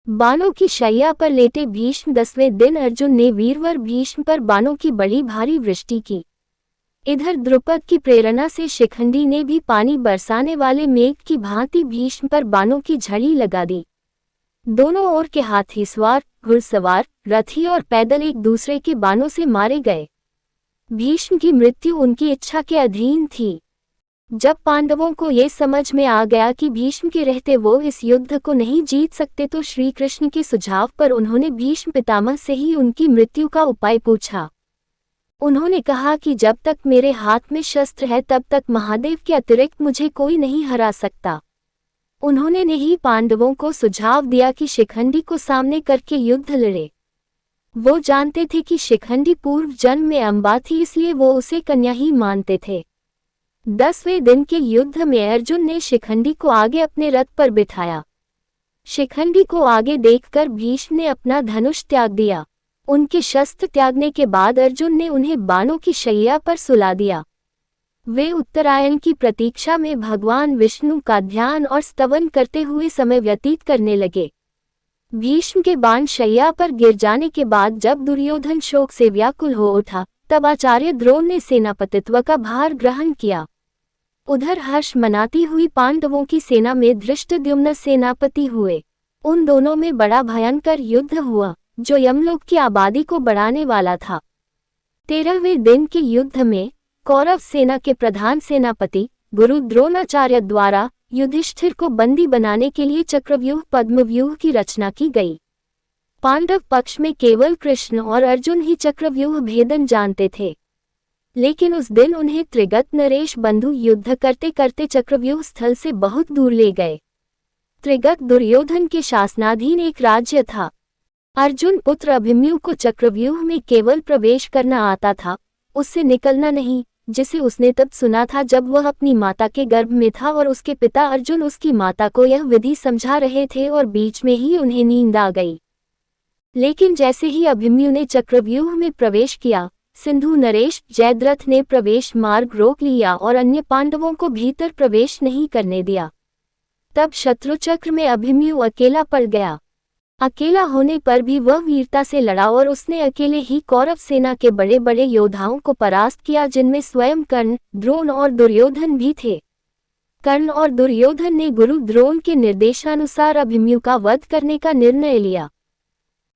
बाणों की शैया पर लेटे भीष्म। 10वें दिन अर्जुन ने वीरवर भीष्म पर बाणों की बड़ी भारी वृष्टि की। इधर द्रुपद की प्रेरणा से शिखंडी ने भी पानी बरसाने वाले मेघ की भांति भीष्म पर बाणों की झड़ी लगा दी। दोनों ओर के हाथी सवार, घुड़सवार, रथी और पैदल एक दूसरे के बाणों से मारे गए। भीष्म की मृत्यु उनकी इच्छा के अधीन थी। जब पांडवों को ये समझ में आ गया कि भीष्म के रहते वो इस युद्ध को नहीं जीत सकते तो श्री कृष्ण के सुझाव पर उन्होंने भीष्म पितामह से ही उनकी मृत्यु का उपाय पूछा। उन्होंने कहा कि जब तक मेरे हाथ में शस्त्र है तब तक महादेव के अतिरिक्त मुझे कोई नहीं हरा सकता। उन्होंने ही पांडवों को सुझाव दिया कि शिखंडी को सामने करके युद्ध लड़े। वो जानते थे कि शिखंडी पूर्व जन्म में अम्बा थी, इसलिए वो उसे कन्या ही मानते थे। 10वें दिन के युद्ध में अर्जुन ने शिखंडी को आगे अपने रथ पर बिठाया। शिखंडी को आगे देखकर भीष्म ने अपना धनुष त्याग दिया। उनके शस्त्र त्यागने के बाद अर्जुन ने उन्हें बाणों की शैया पर सुला दिया। वे उत्तरायण की प्रतीक्षा में भगवान विष्णु का ध्यान और स्तवन करते हुए समय व्यतीत करने लगे। भीष्म के बाण शैया पर गिर जाने के बाद जब दुर्योधन शोक से व्याकुल हो उठा, तब आचार्य द्रोण ने सेनापतित्व का भार ग्रहण किया। उधर हर्ष मनाती हुई पांडवों की सेना में धृष्टद्युम्न सेनापति हुए। उन दोनों में बड़ा भयंकर युद्ध हुआ, जो यमलोक की आबादी को बढ़ाने वाला था। 13वें दिन के युद्ध में कौरव सेना के प्रधान सेनापति गुरु द्रोणाचार्य द्वारा युधिष्ठिर को बंदी बनाने के लिए चक्रव्यूह पद्मव्यूह की रचना की गई। पांडव पक्ष में केवल कृष्ण और अर्जुन ही चक्रव्यूह भेदन जानते थे, लेकिन उस दिन उन्हें त्रिगत नरेश बंधु युद्ध करते करते चक्रव्यूह स्थल से बहुत दूर ले गए। त्रिगत दुर्योधन के शासनाधीन एक राज्य था। अर्जुन पुत्र अभिमन्यु को चक्रव्यूह में केवल प्रवेश करना आता था, उससे निकलना नहीं, जिसे उसने तब सुना था जब वह अपनी माता के गर्भ में था और उसके पिता अर्जुन उसकी माता को यह विधि समझा रहे थे और बीच में ही उन्हें नींद आ गई। लेकिन जैसे ही अभिमन्यु ने चक्रव्यूह में प्रवेश किया, सिंधु नरेश जयद्रथ ने प्रवेश मार्ग रोक लिया और अन्य पांडवों को भीतर प्रवेश नहीं करने दिया। तब शत्रुचक्र में अभिमन्यु अकेला पड़ गया। अकेला होने पर भी वह वीरता से लड़ा और उसने अकेले ही कौरव सेना के बड़े बड़े योद्धाओं को परास्त किया, जिनमें स्वयं कर्ण, द्रोण और दुर्योधन भी थे। कर्ण और दुर्योधन ने गुरु द्रोण के निर्देशानुसार अभिमन्यु का वध करने का निर्णय लिया।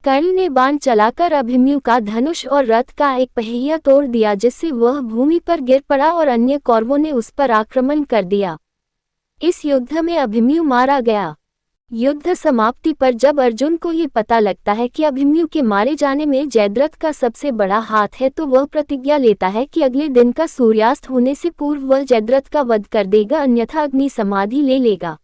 कर्ण ने बाण चलाकर अभिमन्यु का धनुष और रथ का एक पहिया तोड़ दिया, जिससे वह भूमि पर गिर पड़ा और अन्य कौरवों ने उस पर आक्रमण कर दिया। इस युद्ध में अभिमन्यु मारा गया। युद्ध समाप्ति पर जब अर्जुन को ये पता लगता है कि अभिमन्यु के मारे जाने में जयद्रथ का सबसे बड़ा हाथ है, तो वह प्रतिज्ञा लेता है कि अगले दिन का सूर्यास्त होने से पूर्व वह जयद्रथ का वध कर देगा, अन्यथा अग्नि समाधि ले लेगा।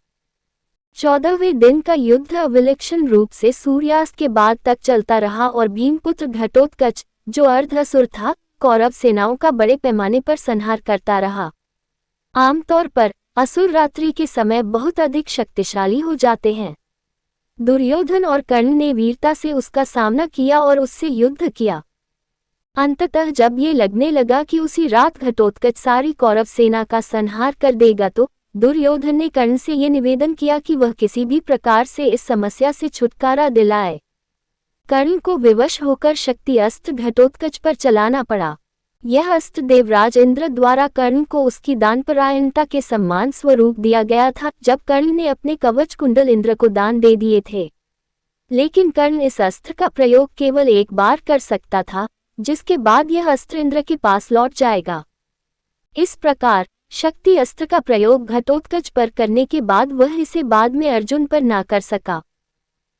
14वें दिन का युद्ध अविलक्षण रूप से सूर्यास्त के बाद तक चलता रहा और भीमपुत्र घटोत्कच, जो अर्ध-असुर था, कौरव सेनाओं का बड़े पैमाने पर संहार करता रहा। आमतौर पर असुर रात्रि के समय बहुत अधिक शक्तिशाली हो जाते हैं। दुर्योधन और कर्ण ने वीरता से उसका सामना किया और उससे युद्ध किया। अंततः जब ये लगने लगा कि उसी रात घटोत्कच सारी कौरव सेना का संहार कर देगा, तो दुर्योधन ने कर्ण से ये निवेदन किया कि वह किसी भी प्रकार से इस समस्या से छुटकारा दिलाए। कर्ण को विवश होकर शक्ति अस्त्र घटोत्कच पर चलाना पड़ा। यह अस्त्र देवराज इंद्र द्वारा कर्ण को उसकी दानपरायणता के सम्मान स्वरूप दिया गया था, जब कर्ण ने अपने कवच कुंडल इंद्र को दान दे दिए थे। लेकिन कर्ण इस अस्त्र का प्रयोग केवल एक बार कर सकता था, जिसके बाद यह अस्त्र इंद्र के पास लौट जाएगा। इस प्रकार शक्ति अस्त्र का प्रयोग घटोत्कच पर करने के बाद वह इसे बाद में अर्जुन पर ना कर सका।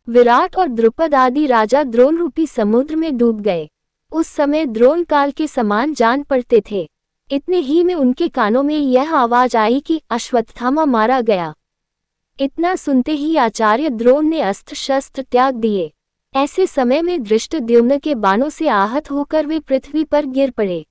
विराट और द्रुपद आदि राजा द्रोण रूपी समुद्र में डूब गए। उस समय द्रोण काल के समान जान पड़ते थे। इतने ही में उनके कानों में यह आवाज आई कि अश्वत्थामा मारा गया। इतना सुनते ही आचार्य द्रोण ने अस्त्र शस्त्र त्याग दिए। ऐसे समय में धृष्टद्युम्न के बाणों से आहत होकर वे पृथ्वी पर गिर पड़े।